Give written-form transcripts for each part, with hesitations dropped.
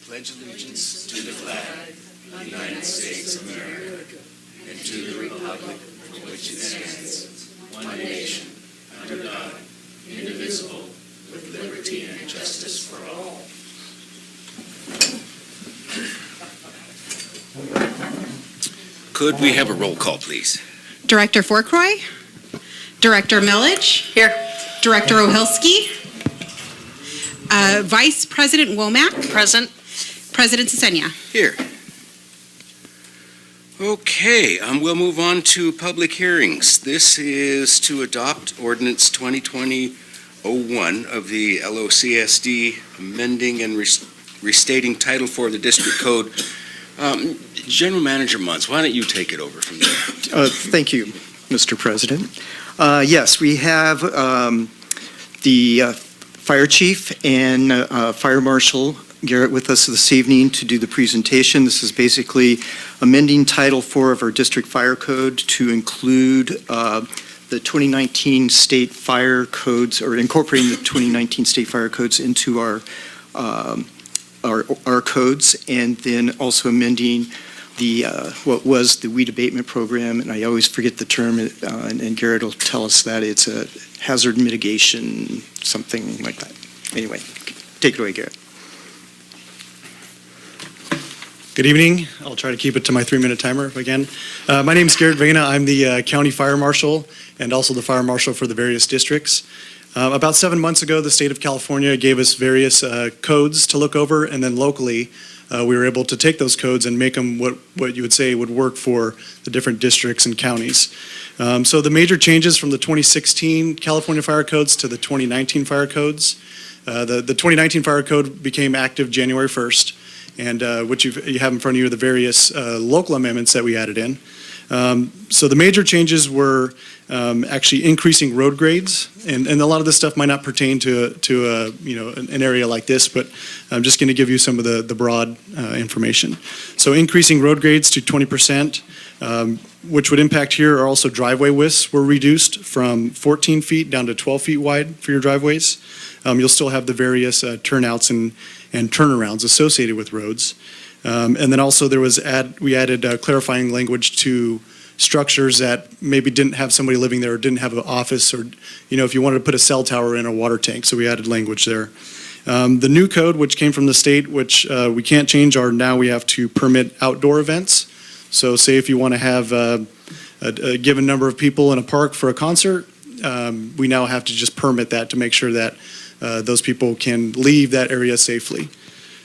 pledge allegiance to the flag of the United States of America and to the republic for which it stands, one nation, under God, indivisible, with liberty and justice for all. Could we have a roll call, please? Director Forkroy, Director Milledge. Here. Director Ohilsky, Vice President Womack, Present. President Sesenia. Here. Okay, we'll move on to public hearings. This is to adopt ordinance 2020-01 of the LOCSD, amending and restating Title IV of the District Code. General Manager Muntz, why don't you take it over from there? Thank you, Mr. President. Yes, we have the Fire Chief and Fire Marshal Garrett with us this evening to do the presentation. This is basically amending Title IV of our District Fire Code to include the 2019 state fire codes, or incorporating the 2019 state fire codes into our codes, and then also amending the what was the weed abatement program, and I always forget the term, and Garrett will tell us that it's a hazard mitigation, something like that. Anyway, take it away, Garrett. Good evening. I'll try to keep it to my 3-minute timer if I can. My name is Garrett Vena. I'm the County Fire Marshal and also the Fire Marshal for the various districts. About 7 months ago, the state of California gave us various codes to look over, and then locally, we were able to take those codes and make them what you would say would work for the different districts and counties. So the major changes from the 2016 California Fire Codes to the 2019 Fire Codes. The 2019 Fire Code became active January 1st, and what you have in front of you are the various local amendments that we added in. So the major changes were actually increasing road grades, and a lot of this stuff might not pertain to an area like this, but I'm just going to give you some of the broad information. So increasing road grades to 20%, which would impact here are also driveway widths were reduced from 14 feet down to 12 feet wide for your driveways. You'll still have the various turnouts and turnarounds associated with roads. And then also we added clarifying language to structures that maybe didn't have somebody living there or didn't have an office, or if you wanted to put a cell tower in a water tank, so we added language there. The new code, which came from the state, which we can't change, are now we have to permit outdoor events. So say if you want to have a given number of people in a park for a concert, we now have to just permit that to make sure that those people can leave that area safely.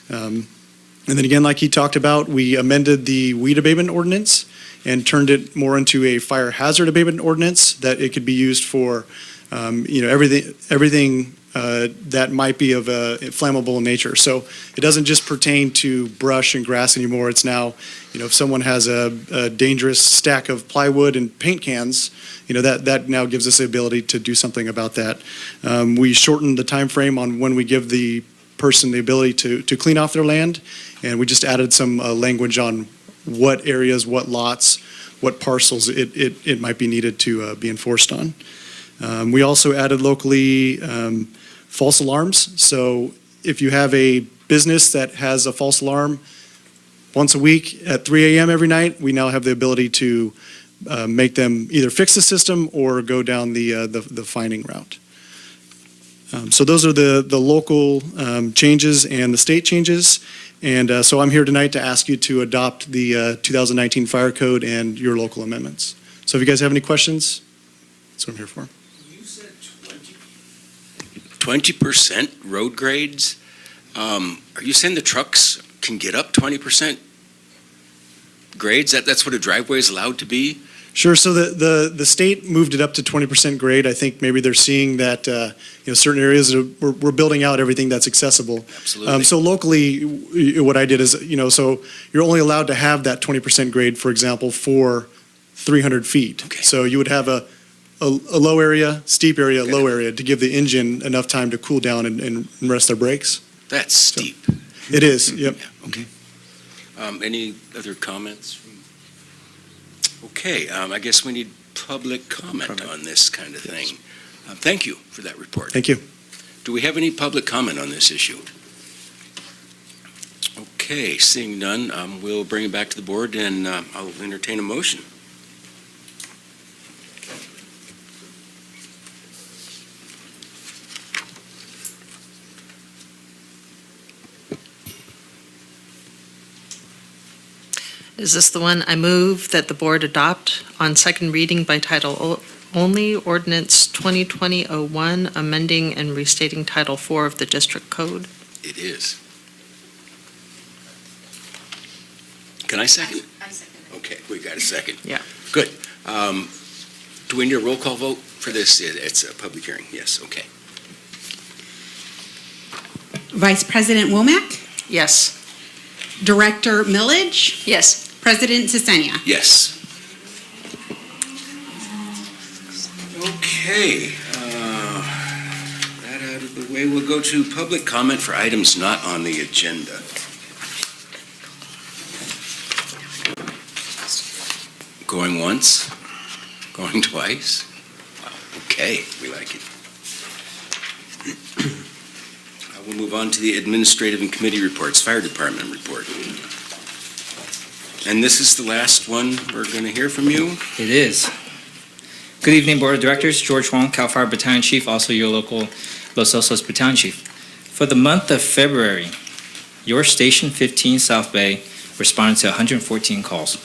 And then again, like he talked about, we amended the weed abatement ordinance and turned it more into a fire hazard abatement ordinance, that it could be used for everything that might be of a flammable nature. So it doesn't just pertain to brush and grass anymore. It's now, if someone has a dangerous stack of plywood and paint cans, that now gives us the ability to do something about that. We shortened the time frame on when we give the person the ability to clean off their land, and we just added some language on what areas, what lots, what parcels it might be needed to be enforced on. We also added locally false alarms. So if you have a business that has a false alarm once a week at 3 a.m. every night, we now have the ability to make them either fix the system or go down the fining route. So those are the local changes and the state changes. And so I'm here tonight to ask you to adopt the 2019 Fire Code and your local amendments. So if you guys have any questions, that's what I'm here for. You said 20% road grades? Are you saying the trucks can get up 20% grades? That's what a driveway is allowed to be? Sure. So the state moved it up to 20% grade. I think maybe they're seeing that certain areas we're building out everything that's accessible. Absolutely. So locally, what I did is so you're only allowed to have that 20% grade, for example, for 300 feet. Okay. So you would have a low area, steep area, low area to give the engine enough time to cool down and rest their brakes. That's steep. It is. Yep. Yeah, okay. Any other comments? Okay, I guess we need public comment on this kind of thing. Thank you for that report. Thank you. Do we have any public comment on this issue? Okay, seeing none, we'll bring it back to the board and I'll entertain a motion. Is this the one? I move that the board adopt on second reading by title only ordinance 2020-01, amending and restating Title 4 of the District Code. It is. Can I second? I second it. Okay, we got a second. Yeah. Good. Do we need a roll call vote for this? It's a public hearing. Yes, okay. Vice President Womack, Yes. Director Millage, Yes. President Cesenia. Yes. Okay, that out of the way, we'll go to public comment for items not on the agenda. Going once, going twice. Okay, we like it. We'll move on to the administrative and committee reports, fire department report. And this is the last one we're going to hear from you. It is. Good evening, Board of Directors. George Huang, CAL FIRE Battalion Chief, also your local Los Osos Battalion Chief. For the month of February, your Station 15 South Bay responded to 114 calls.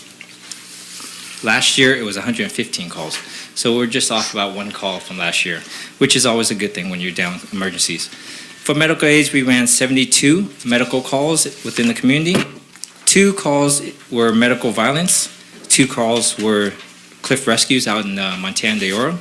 Last year, it was 115 calls. So we're just off about one call from last year, which is always a good thing when you're down with emergencies. For medical aids, we ran 72 medical calls within the community. 2 calls were medical violence. 2 calls were cliff rescues out in Montana de Oro.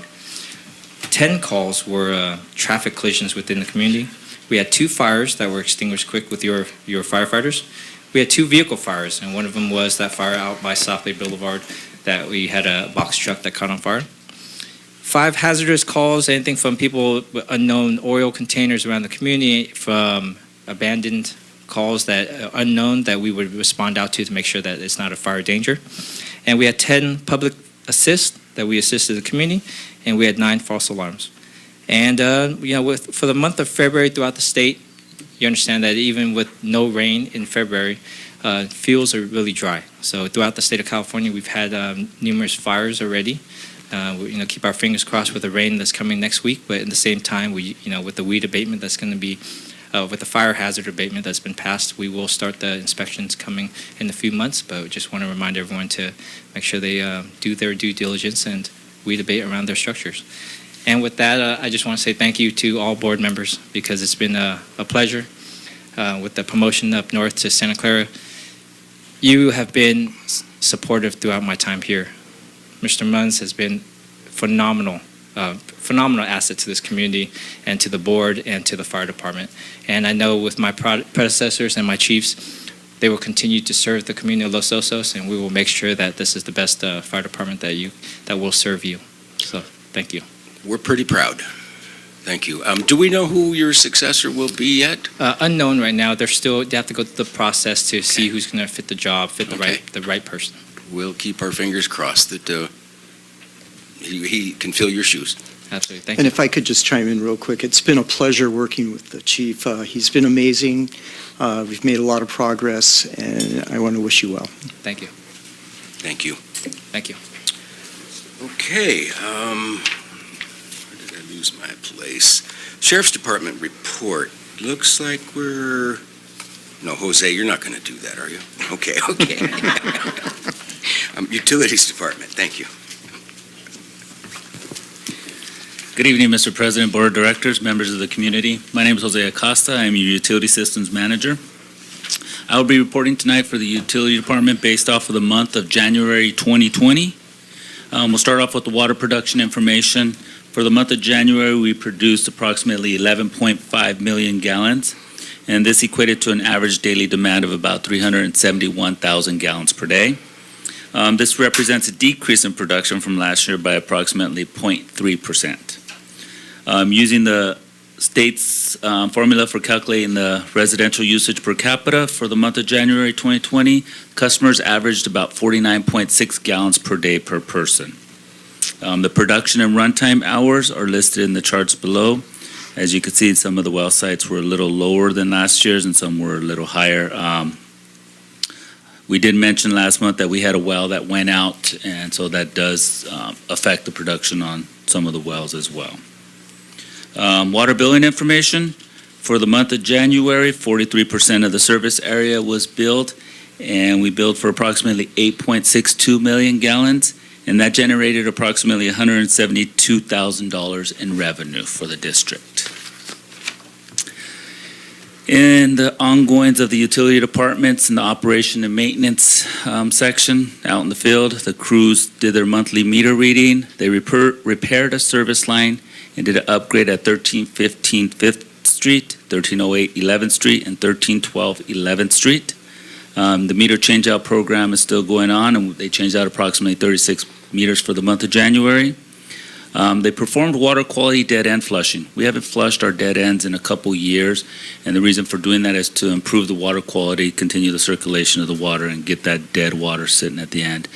10 calls were traffic collisions within the community. We had 2 fires that were extinguished quick with your firefighters. We had 2 vehicle fires, and one of them was that fire out by South Bay Boulevard that we had a box truck that caught on fire. 5 hazardous calls, anything from people with unknown oil containers around the community, from abandoned calls that unknown that we would respond out to make sure that it's not a fire danger. And we had 10 public assists that we assisted the community, and we had 9 false alarms. And for the month of February throughout the state, you understand that even with no rain in February, fields are really dry. So throughout the state of California, we've had numerous fires already. Keep our fingers crossed with the rain that's coming next week, but at the same time, with the weed abatement that's going to be, with the fire hazard abatement that's been passed, we will start the inspections coming in a few months, but we just want to remind everyone to make sure they do their due diligence and weed abate around their structures. And with that, I just want to say thank you to all board members, because it's been a pleasure with the promotion up north to Santa Clara. You have been supportive throughout my time here. Mr. Munns has been phenomenal asset to this community and to the board and to the fire department. And I know with my predecessors and my chiefs, they will continue to serve the community of Los Osos, and we will make sure that this is the best fire department that will serve you. So, thank you. We're pretty proud. Thank you. Do we know who your successor will be yet? Unknown right now. They have to go through the process to see who's going to fit the job, the right person. We'll keep our fingers crossed that he can fill your shoes. Absolutely. Thank And you. if I could just chime in real quick, it's been a pleasure working with the chief. He's been amazing. We've made a lot of progress, and I want to wish you well. Thank you. Thank you. Thank you. Okay. Where did I lose my place? Sheriff's Department report. Looks like we're... No, Jose, you're not going to do that, are you? Okay. Utilities Department, thank you. Good evening, Mr. President, Board of Directors, members of the community. My name is Jose Acosta. I am your Utility Systems Manager. I will be reporting tonight for the Utility Department based off of the month of January 2020. We'll start off with the water production information. For the month of January, we produced approximately 11.5 million gallons, and this equated to an average daily demand of about 371,000 gallons per day. This represents a decrease in production from last year by approximately 0.3%. Using the state's formula for calculating the residential usage per capita for the month of January 2020, customers averaged about 49.6 gallons per day per person. The production and runtime hours are listed in the charts below. As you can see, some of the well sites were a little lower than last year's and some were a little higher. We did mention last month that we had a well that went out, and so that does affect the production on some of the wells as well. Water billing information. For the month of January, 43% of the service area was billed, and we billed for approximately 8.62 million gallons, and that generated approximately $172,000 in revenue for the district. In the ongoings of the utility departments and the operation and maintenance section out in the field, the crews did their monthly meter reading. They repaired a service line and did an upgrade at 1315 5th Street, 1308 11th Street, and 1312 11th Street. The meter changeout program is still going on, and they changed out approximately 36 meters for the month of January. They performed water quality dead end flushing. We haven't flushed our dead ends in a couple years, and the reason for doing that is to improve the water quality, continue the circulation of the water, and get that dead water sitting at the end.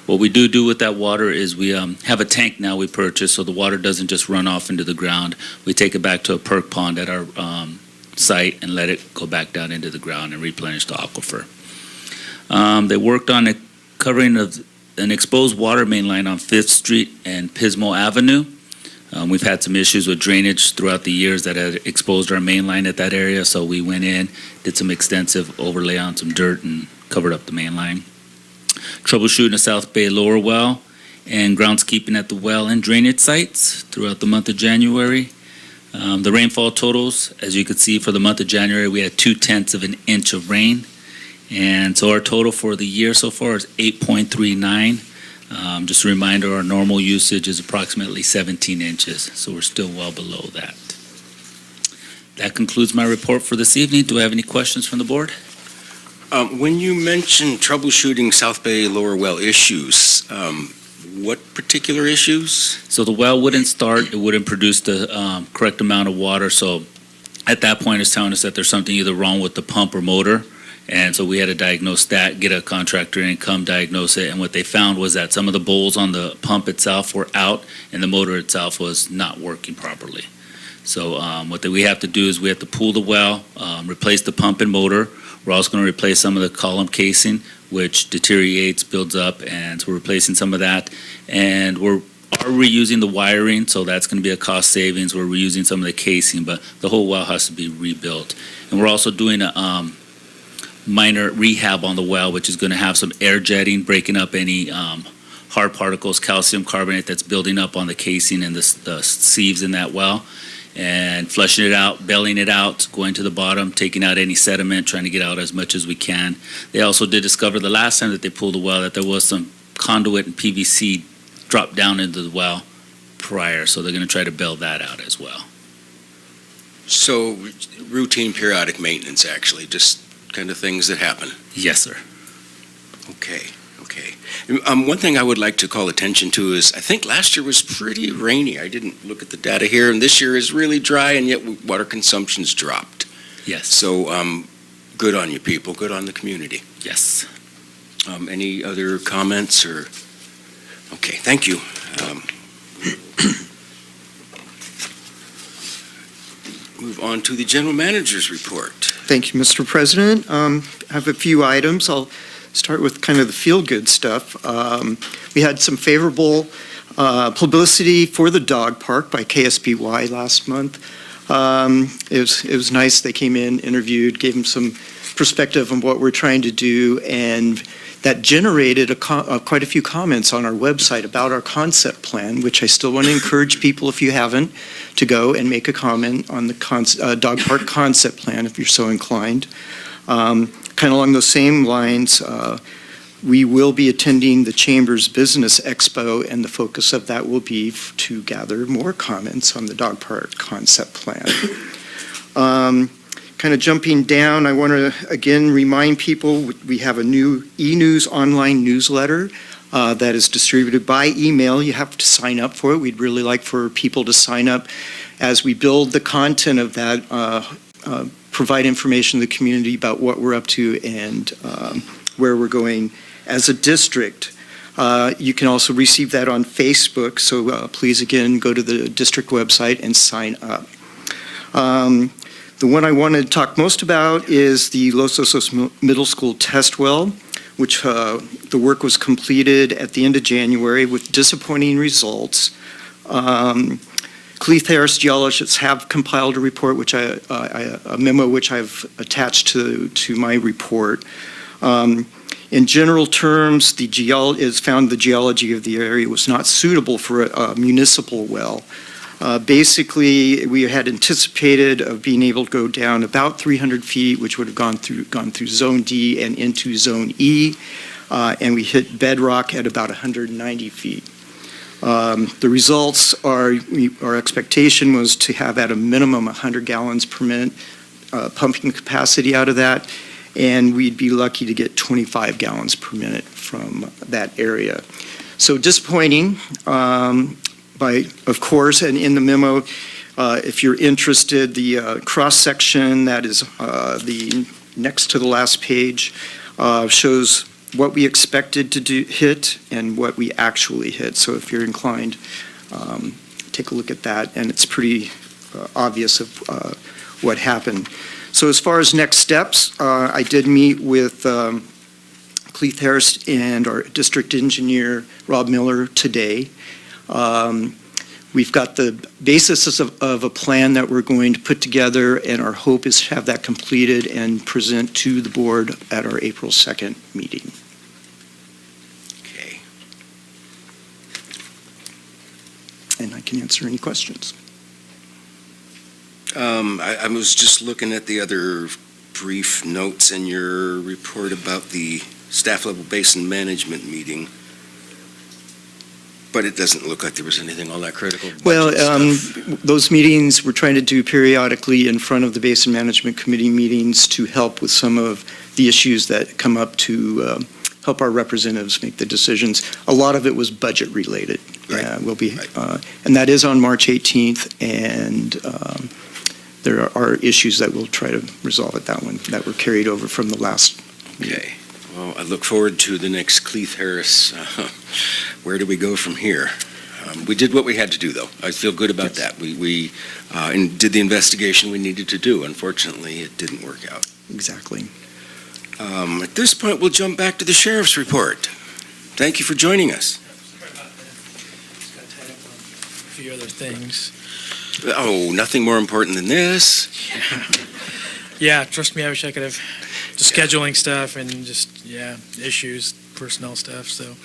What we do with that water is we have a tank now we purchased, so the water doesn't just run off into the ground. We take it back to a perk pond at our site and let it go back down into the ground and replenish the aquifer. They worked on a covering of an exposed water main line on 5th Street and Pismo Avenue. We've had some issues with drainage throughout the years that had exposed our main line at that area, so we went in, did some extensive overlay on some dirt and covered up the main line. Troubleshooting a South Bay lower well and groundskeeping at the well and drainage sites throughout the month of January. The rainfall totals, as you can see, for the month of January, we had 0.2 of an inch of rain. And so our total for the year so far is 8.39. Just a reminder, our normal usage is approximately 17 inches, so we're still well below that. That concludes my report for this evening. Do I have any questions from the board? When you mentioned troubleshooting South Bay lower well issues, what particular issues? So the well wouldn't start, it wouldn't produce the correct amount of water, so at that point it's telling us that there's something either wrong with the pump or motor. And so we had to diagnose that, get a contractor in, come diagnose it. And what they found was that some of the bowls on the pump itself were out and the motor itself was not working properly. So what we have to do is we have to pull the well, replace the pump and motor. We're also going to replace some of the column casing, which deteriorates, builds up, and so we're replacing some of that. And we're reusing the wiring, so that's going to be a cost savings. We're reusing some of the casing, but the whole well has to be rebuilt. And we're also doing a minor rehab on the well, which is going to have some air jetting, breaking up any hard particles, calcium carbonate that's building up on the casing and the sieves in that well, and flushing it out, bailing it out, going to the bottom, taking out any sediment, trying to get out as much as we can. They also did discover the last time that they pulled the well that there was some conduit and PVC dropped down into the well prior, so they're going to try to bail that out as well. So routine periodic maintenance, actually, just kind of things that happen. Yes, sir. Okay. One thing I would like to call attention to is I think last year was pretty rainy. I didn't look at the data here, and this year is really dry, and yet water consumption's dropped. Yes. So good on you people, good on the community. Yes. Any other comments or? Okay, thank you. Move on to the general manager's report. Thank you, Mr. President. I have a few items. I'll start with kind of the feel-good stuff. We had some favorable publicity for the dog park by KSBY last month. It was nice. They came in, interviewed, gave them some perspective on what we're trying to do, and that generated quite a few comments on our website about our concept plan, which I still want to encourage people, if you haven't, to go and make a comment on the dog park concept plan if you're so inclined. Kind of along those same lines, we will be attending the Chamber's Business Expo, and the focus of that will be to gather more comments on the dog park concept plan. Kind of jumping down, I want to again remind people we have a new e-news online newsletter that is distributed by email. You have to sign up for it. We'd really like for people to sign up as we build the content of that, provide information to the community about what we're up to and where we're going as a district. You can also receive that on Facebook, so please again go to the district website and sign up. The one I wanted to talk most about is the Los Osos Middle School test well. which the work was completed at the end of January with disappointing results. Cleith Harris geologists have compiled a report, a memo which I've attached to my report. In general terms, it's found the geology of the area was not suitable for a municipal well. Basically, we had anticipated of being able to go down about 300 feet, which would have gone through Zone D and into Zone E, and we hit bedrock at about 190 feet. The results are, our expectation was to have at a minimum 100 gallons per minute pumping capacity out of that, and we'd be lucky to get 25 gallons per minute from that area. So disappointing, of course, and in the memo, if you're interested, the cross-section that is the next to the last page shows what we expected to hit and what we actually hit. So if you're inclined, take a look at that, and it's pretty obvious of what happened. So as far as next steps, I did meet with Cleith Harris and our district engineer, Rob Miller, today. We've got the basis of a plan that we're going to put together, and our hope is to have that completed and present to the board at our April 2nd meeting. Okay. And I can answer any questions. I was just looking at the other brief notes in your report about the staff level basin management meeting, but it doesn't look like there was anything all that critical. Well, Budget those meetings we're trying to do periodically in front of the Basin Management Committee meetings to help with some of the issues that come up to help our representatives make the decisions. A lot of it was budget related. Right. And that is on March 18th, and there are issues that we'll try to resolve at that one that were carried over from the last meeting. Okay. Well, I look forward to the next Cleith Harris. Where do we go from here? We did what we had to do, though. I feel good about that. We did the investigation we needed to do. Unfortunately, it didn't work out. Exactly. At this point, we'll jump back to the sheriff's report. Thank you for joining us. A few other things. Oh, nothing more important than this. Yeah, trust me, I wish I could have just scheduling stuff and just, issues, personnel stuff. So,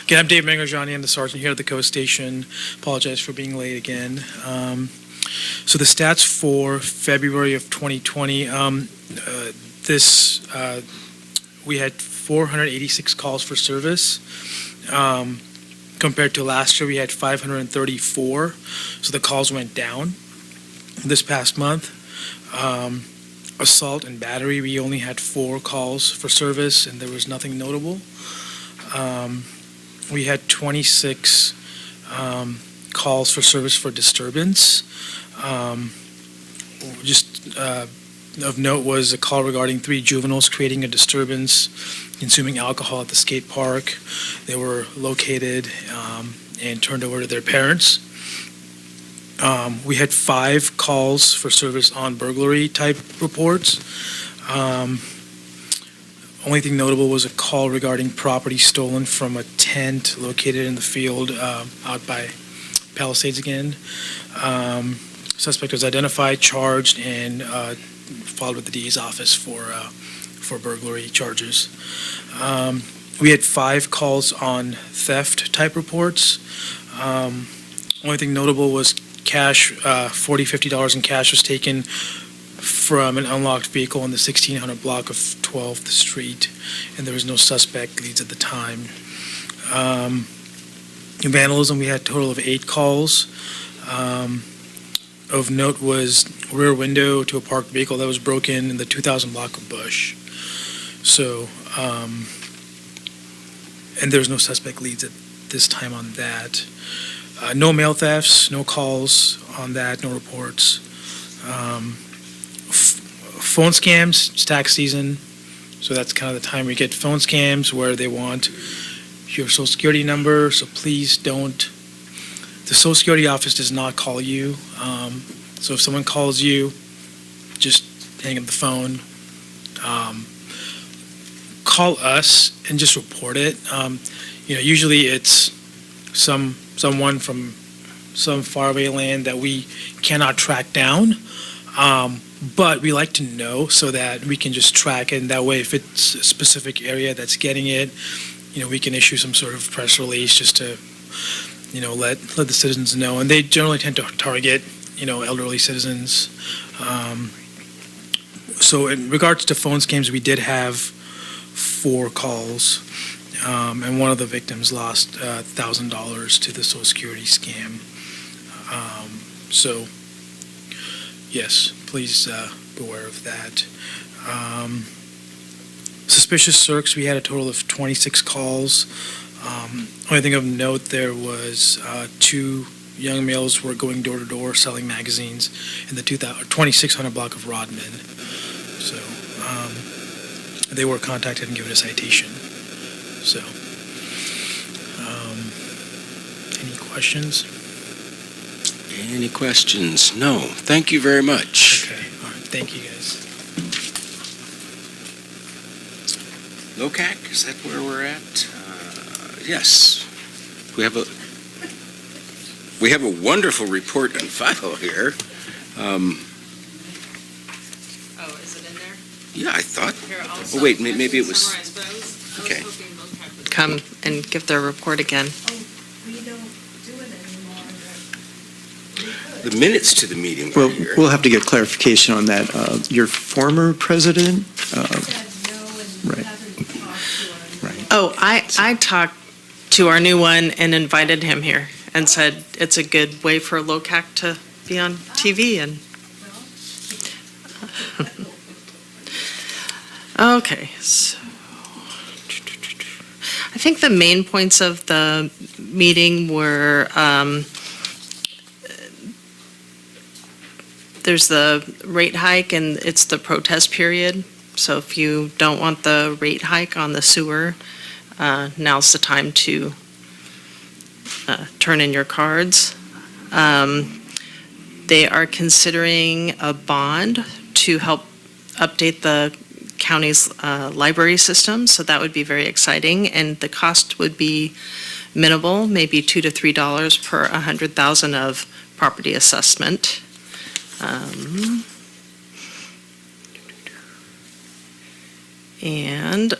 again, I'm Dave Mangarjani. I'm the sergeant here at the coast station. Apologize for being late again. So the stats for February of 2020, we had 486 calls for service. Compared to last year, we had 534, so the calls went down this past month. Assault and battery, we only had 4 calls for service, and there was nothing notable. We had 26 calls for service for disturbance. Of note was a call regarding 3 juveniles creating a disturbance, consuming alcohol at the skate park. They were located and turned over to their parents. We had 5 calls for service on burglary type reports. Only thing notable was a call regarding property stolen from a tent located in the field out by Palisades again. Suspect was identified, charged, and filed with the DA's office for burglary charges. We had 5 calls on theft type reports. Only thing notable was cash, $50 in cash was taken from an unlocked vehicle in the 1600 block of 12th Street, and there was no suspect leads at the time. Vandalism, we had a total of 8 calls. Of note was rear window to a parked vehicle that was broken in the 2000 block of Bush. So, and there's no suspect leads at this time on that. No mail thefts, no calls on that, no reports. Phone scams, it's tax season, so that's kind of the time we get phone scams where they want your social security number, so please don't. The Social Security office does not call you, so if someone calls you, just hang up the phone. call us and just report it. Usually it's someone from some faraway land that we cannot track down. But we like to know so that we can just track it. And that way, if it's a specific area that's getting it, we can issue some sort of press release just to, let the citizens know. And they generally tend to target, elderly citizens. So in regards to phone scams, we did have 4 calls, and one of the victims lost $1,000 to the Social Security scam. So, yes, please beware of that. Suspicious search, we had a total of 26 calls. Only thing of note there was 2 young males were going door to door selling magazines in the 2600 block of Rodman. So they were contacted and given a citation. So, any questions? Any questions? No. Thank you very much. Okay, all right, thank you guys. LOCAC, is that where we're at? Yes. We have a wonderful report on file here. Oh, is it in there? Yeah, I thought, Here, oh, wait, maybe it was, summarize those. I was okay. hoping LOCAC would come and give their report again. We don't do it anymore. the minutes to the meeting Well, were here. we'll have to get clarification on that. Your former president, Said no and Right. haven't talked to her. right. Oh, I talked to our new one and invited him here and said it's a good way for LOCAC to be on TV and. Okay, so I think the main points of the meeting were there's the rate hike and it's the protest period. So if you don't want the rate hike on the sewer, now's the time to turn in your cards. They are considering a bond to help update the county's library system, so that would be very exciting, and the cost would be minimal, maybe $2 to $3 per 100,000 of property assessment. And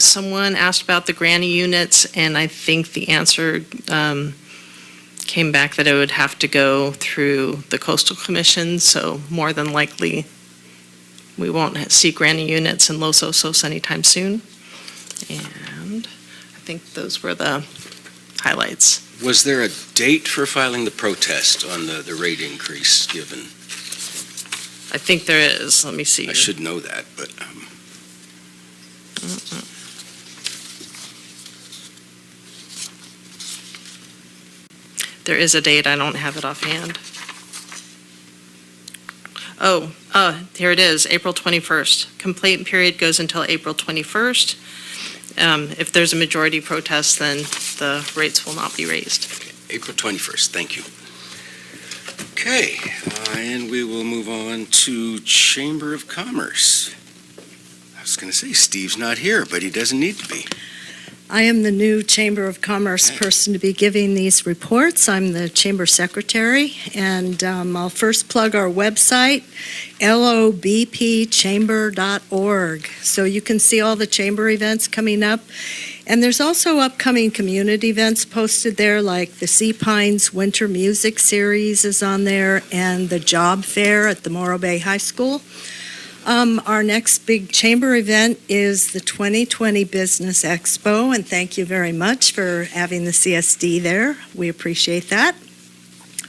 someone asked about the granny units, and I think the answer came back that it would have to go through the Coastal Commission, so more than likely we won't see granny units in Los Osos anytime soon. And I think those were the highlights. Was there a date for filing the protest on the rate increase given? I think there is, let me see. I should know that, but There is a date, I don't have it offhand. Oh, here it is, April 21st. Complaint period goes until April 21st. If there's a majority protest, then the rates will not be raised. April 21st, thank you. Okay, and we will move on to Chamber of Commerce. I was going to say, Steve's not here, but he doesn't need to be. I am the new Chamber of Commerce person to be giving these reports. I'm the Chamber Secretary, and I'll first plug our website, lobpchamber.org, so you can see all the Chamber events coming up. And there's also upcoming community events posted there, like the Sea Pines Winter Music Series is on there, and the Job Fair at the Morro Bay High School. Our next big chamber event is the 2020 Business Expo, and thank you very much for having the CSD there. We appreciate that.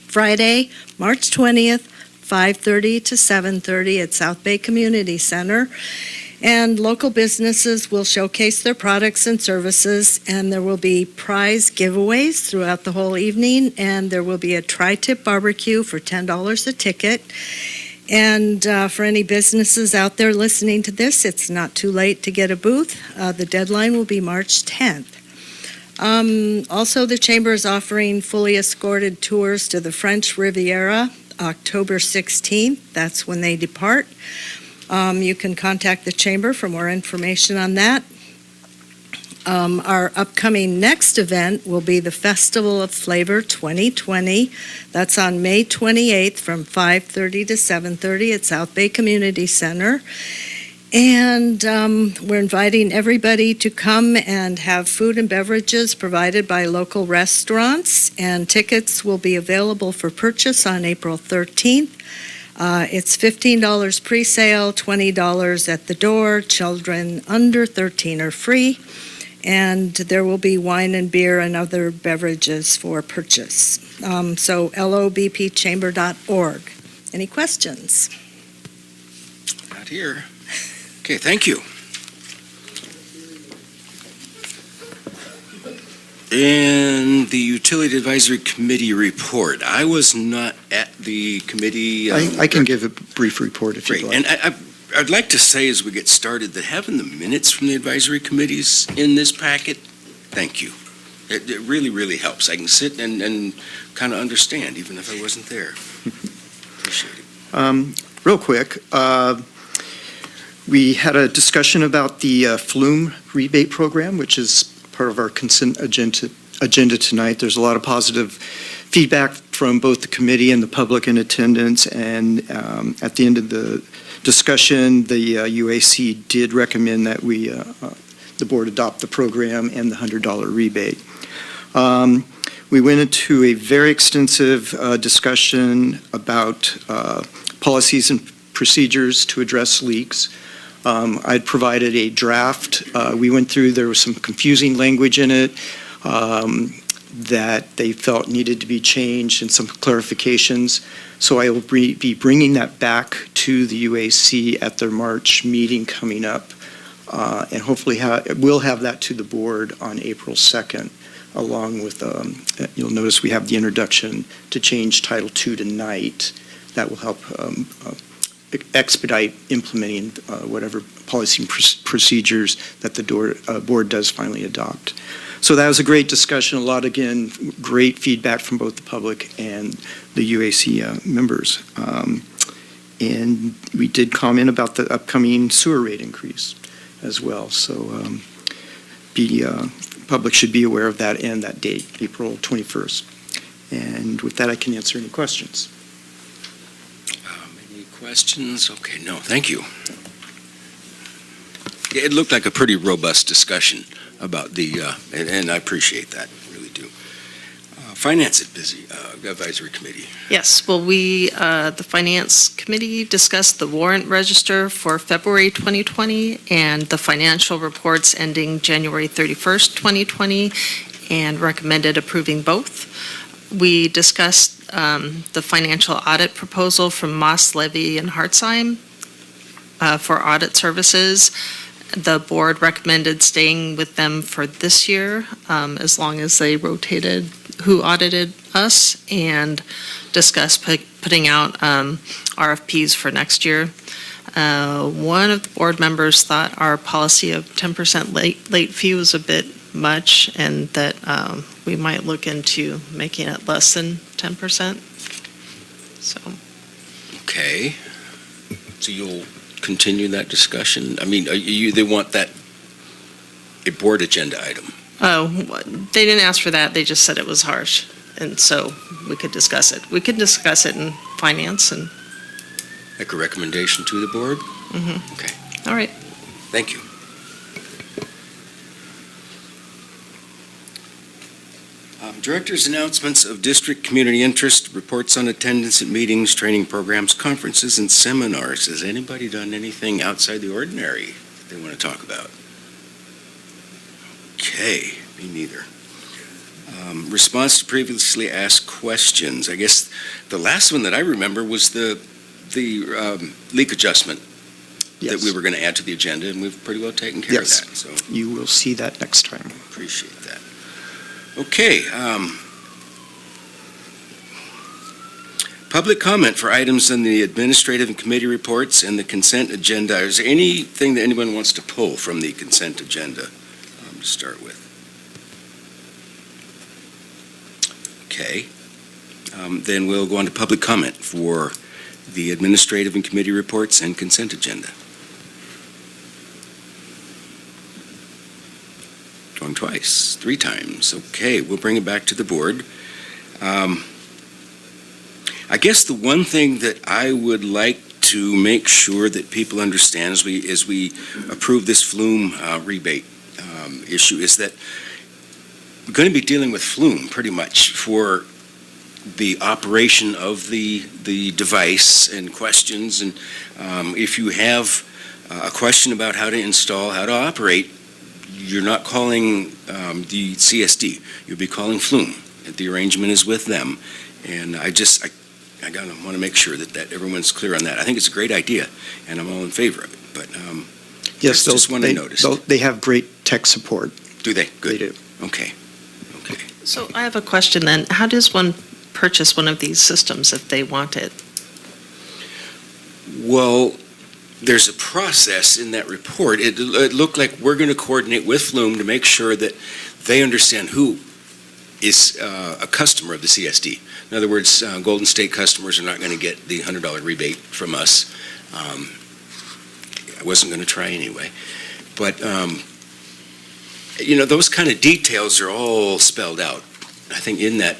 Friday, March 20th, 5:30 to 7:30 at South Bay Community Center. And local businesses will showcase their products and services, and there will be prize giveaways throughout the whole evening, and there will be a tri-tip barbecue for $10 a ticket. And for any businesses out there listening to this, it's not too late to get a booth. The deadline will be March 10th. Also, the Chamber is offering fully escorted tours to the French Riviera, October 16th. That's when they depart. You can contact the Chamber for more information on that. Our upcoming next event will be the Festival of Flavor 2020. That's on May 28th from 5:30 to 7:30 at South Bay Community Center. And we're inviting everybody to come and have food and beverages provided by local restaurants, and tickets will be available for purchase on April 13th. It's $15 pre-sale, $20 at the door. Children under 13 are free, and there will be wine and beer and other beverages for purchase. So lobpchamber.org. Any questions? Not here. Okay, thank you. And the Utility Advisory Committee report. I was not at the committee. I can give a brief report if you'd Great. like. And I'd like to say as we get started that having the minutes from the advisory committees in this packet, thank you. It really, really helps. I can sit and kind of understand even if I wasn't there. Appreciate it. Real quick, we had a discussion about the flume rebate program, which is part of our consent agenda tonight. There's a lot of positive feedback from both the committee and the public in attendance, and at the end of the discussion, the UAC did recommend that the board adopt the program and the $100 rebate. We went into a very extensive discussion about policies and procedures to address leaks. I'd provided a draft. We went through, there was some confusing language in it that they felt needed to be changed and some clarifications. So I will be bringing that back to the UAC at their March meeting coming up. And hopefully we'll have that to the board on April 2nd, along with, you'll notice we have the introduction to change Title II tonight. That will help expedite implementing whatever policy and procedures that the board does finally adopt. So that was a great discussion. A lot, again, great feedback from both the public and the UAC members. And we did comment about the upcoming sewer rate increase as well. So public should be aware of that and that date, April 21st. And with that, I can answer any questions. Any questions? Okay, no, thank you. It looked like a pretty robust discussion about and I appreciate that, really do. Finance Advisory Committee. Yes, well, the Finance Committee discussed the warrant register for February 2020 and the financial reports ending January 31st, 2020, and recommended approving both. We discussed the financial audit proposal from Moss, Levy, and Hartzheim for audit services. The board recommended staying with them for this year as long as they rotated who audited us, and discussed putting out RFPs for next year. One of the board members thought our policy of 10% late fee was a bit much, and that we might look into making it less than 10%. So. Okay. So you'll continue that discussion? I mean, they want that a board agenda item? Oh, they didn't ask for that. They just said it was harsh, and so we could discuss it. We could discuss it in finance and. Like a recommendation to the board? Mm-hmm. Okay. All right. Thank you. Director's announcements of district community interest, reports on attendance at meetings, training programs, conferences, and seminars. Has anybody done anything outside the ordinary that they want to talk about? Okay, me neither. Response to previously asked questions. I guess the last one that I remember was the leak adjustment that we were going to add to the agenda, and we've pretty well taken care of that. So you will see that next time. appreciate that. Okay. Public comment for items in the administrative and committee reports and the consent agenda. Is there anything that anyone wants to pull from the consent agenda to start with? Okay. Then we'll go on to public comment for the administrative and committee reports and consent agenda. twice, 3 times. Okay, we'll bring it back to the board. I guess the one thing that I would like to make sure that people understand as we approve this flume rebate issue is that we're going to be dealing with flume pretty much for the operation of the device and questions. And if you have a question about how to install, how to operate, you're not calling the CSD. You'll be calling flume. The arrangement is with them. And I want to make sure that everyone's clear on that. I think it's a great idea, and I'm all in favor of it. But Yes, that's just one I noticed. they have great tech support. Do they? Good. They do. Okay. So I have a question then. How does one purchase one of these systems if they want it? Well, there's a process in that report. It looked like we're going to coordinate with Flume to make sure that they understand who is a customer of the CSD. In other words, Golden State customers are not going to get the $100 rebate from us. I wasn't going to try anyway. But, those kind of details are all spelled out, I think, in that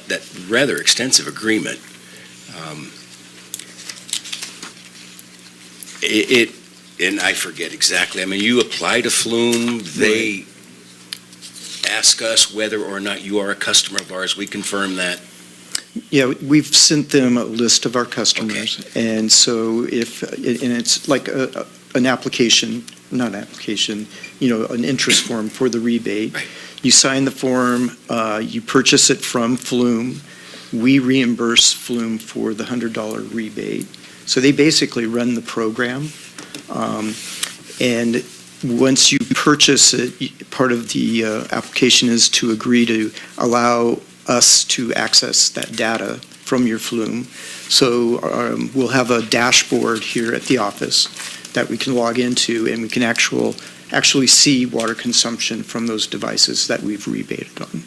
rather extensive agreement. And I forget exactly. I mean, you apply to Flume, they ask us whether or not you are a customer of ours. We confirm that. Yeah, we've sent them a list of our customers. Okay. And so and it's like an application, not an application, an interest form for the rebate. Right. You sign the form, you purchase it from Flume. We reimburse Flume for the $100 rebate. So they basically run the program. And once you purchase it, part of the application is to agree to allow us to access that data from your Flume. So we'll have a dashboard here at the office that we can log into, and we can actually see water consumption from those devices that we've rebated on.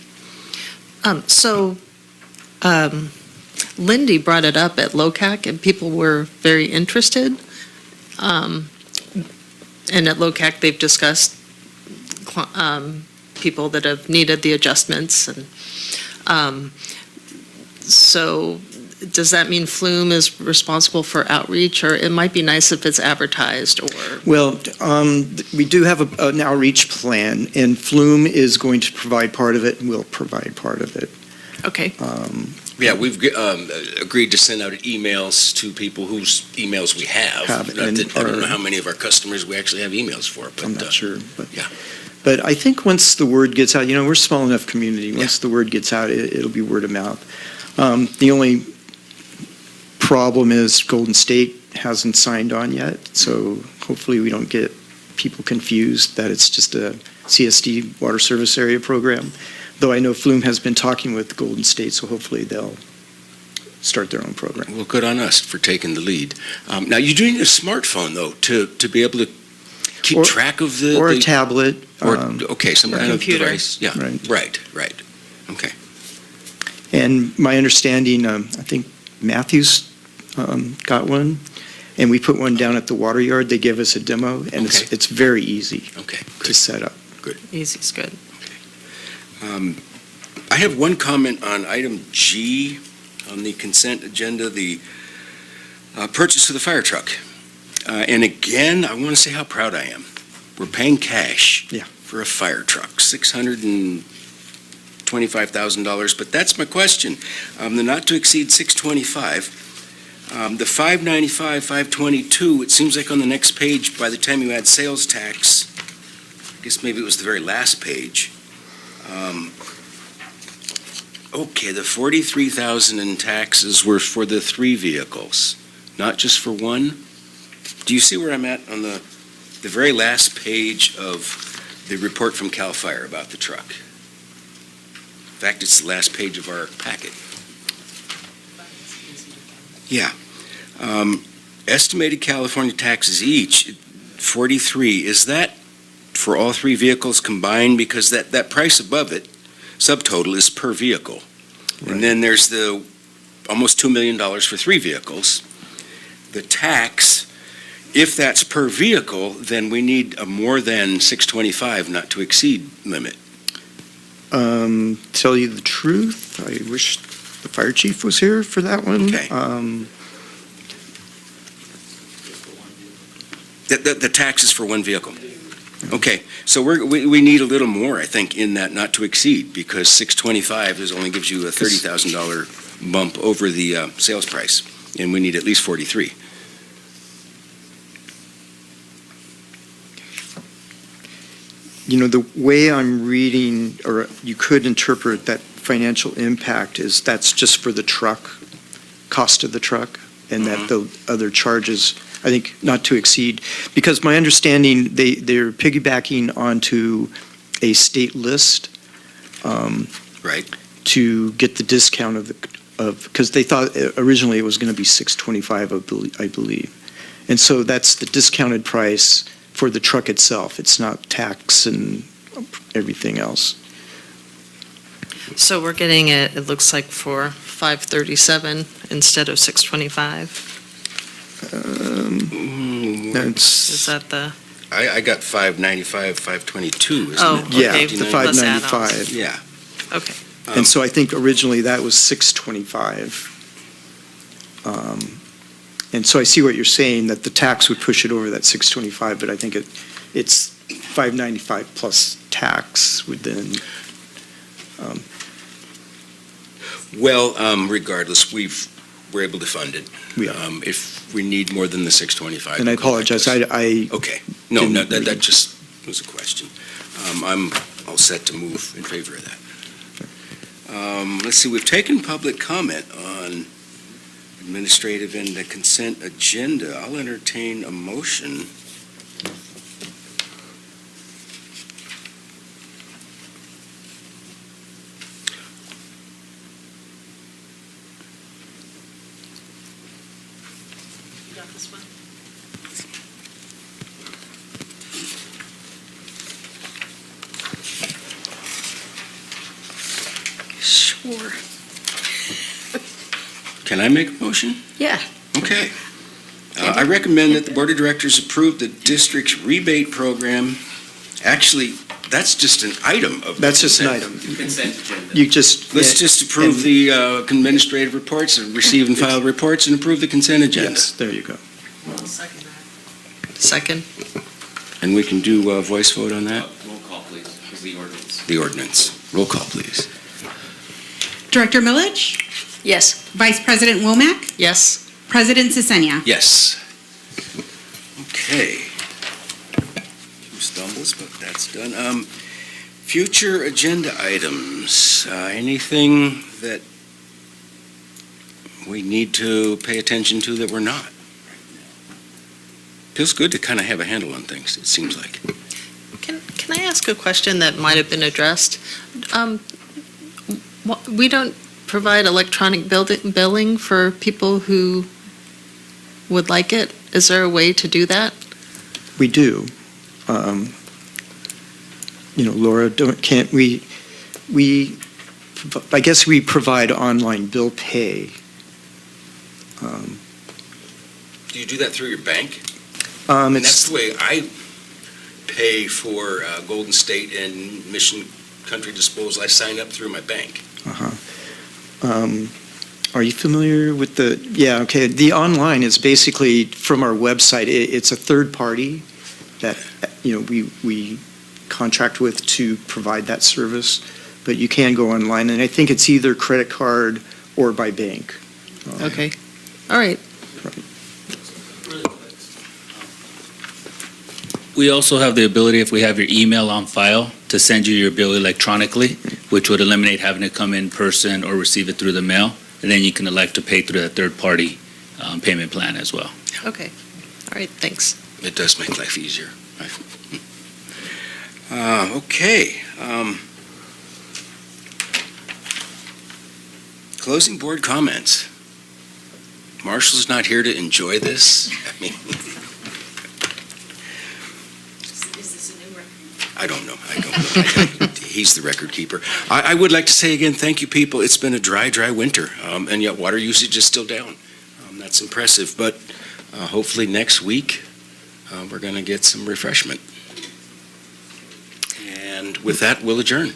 Lindy brought it up at LOCAC, and people were very interested. And at LOCAC, they've discussed people that have needed the adjustments. And so does that mean Flume is responsible for outreach, or it might be nice if it's advertised? Or Well, we do have an outreach plan, and Flume is going to provide part of it, and we'll provide part of it. Okay. Yeah, we've agreed to send out emails to people whose emails we have. I don't know how many of our customers we actually have emails for. But, I'm not sure. But, yeah. But I think once the word gets out, we're a small enough community. Once the word gets out, it'll be word of mouth. The only problem is Golden State hasn't signed on yet, so hopefully we don't get people confused that it's just a CSD water service area program. Though I know Flume has been talking with Golden State, so hopefully they'll start their own program. Well, good on us for taking the lead. Now, you do need a smartphone, though, to be able to keep track of the... Or a tablet. Some kind of computer. device. Yeah, right. Okay. And my understanding, I think Matthews got one, and we put one down at the water yard. They gave us a demo, and it's very easy to set up. Good. Easy's good. I have one comment on item G on the consent agenda, the purchase of the fire truck. And again, I want to say how proud I am. We're paying cash for a fire truck, $625,000. But that's my question. The not to exceed $625,000. The $595,000, $522,000, it seems like on the next page, by the time you add sales tax, I guess maybe it was the very last page. The $43,000 in taxes were for the 3 vehicles, not just for one. Do you see where I'm at on the very last page of the report from CAL FIRE about the truck? In fact, it's the last page of our packet. Yeah. Estimated California taxes each, 43. Is that for all 3 vehicles combined? Because that price above it, subtotal, is per vehicle. Right. And then there's the almost $2 million for 3 vehicles. The tax, if that's per vehicle, then we need a more than $625 not to exceed limit. Tell you the truth, I wish the fire chief was here for that one. Okay. The tax is for one vehicle. Okay, so we need a little more, I think, in that not to exceed, because 625 only gives you a $30,000 bump over the sales price, and we need at least 43. You know, the way I'm reading, or you could interpret that financial impact is that's just for the truck, cost of the truck, and that the other charges, I think, not to exceed. Because my understanding, they're piggybacking onto a state list. Right. To get the discount because they thought originally it was going to be 625, I believe. And so that's the discounted price for the truck itself. It's not tax and everything else. So we're getting it, it looks like for $537 instead of $625. Is That's, that the, I got 595, 522, isn't oh, it? yeah, okay, the plus add-ons. 595. Yeah. Okay. And so I think originally that was 625. And so I see what you're saying, that the tax would push it over that 625, but I think it's 595 plus tax would then, Well, regardless, we're able to fund it. we are. If we need more than the 625. And I we'll go back to apologize, this. I, Okay, no, didn't that read. just was a question. I'm all set to move in favor of that. Let's see, we've taken public comment on administrative and the consent agenda. I'll entertain a motion. You got this one? Sure. Can I make a motion? Yeah. Okay. I recommend that the Board of Directors approve the district's rebate program. Actually, that's just an item of. the that's just an consent. item. Consent agenda. You just. Let's just approve the administrative reports, and receive and file reports, and approve the consent agenda. Yes, there you go. I'll second that. Second. And we can do a voice vote on that? Roll call, please, is the ordinance. The ordinance. Roll call, please. Director Milledge, Yes. Vice President Womack, Yes. President Sisenia. Yes. Okay. Few stumbles, but that's done. Future agenda items. Anything that we need to pay attention to that we're not? Feels good to kind of have a handle on things, it seems like. Can I ask a question that might have been addressed? We don't provide electronic billing for people who would like it? Is there a way to do that? We do. Laura, can't we, I guess we provide online bill pay. Do you do that through your bank? And that's It's, the way I pay for Golden State and Mission Country Disposal. I sign up through my bank. are you familiar with okay, the online is basically from our website. It's a third party that, we contract with to provide that service, but you can go online, and I think it's either credit card or by bank. Okay. All right. We also have the ability, if we have your email on file, to send you your bill electronically, which would eliminate having to come in person or receive it through the mail. And then you can elect to pay through that third-party payment plan as well. Okay. All right, thanks. It does make life easier. Okay. Closing board comments. Marshall's not here to enjoy this. I mean, Is this a new record? I don't know. He's the record keeper. I would like to say again, thank you, people. It's been a dry winter, and yet water usage is still down. That's impressive, but hopefully next week, we're going to get some refreshment. And with that, we'll adjourn.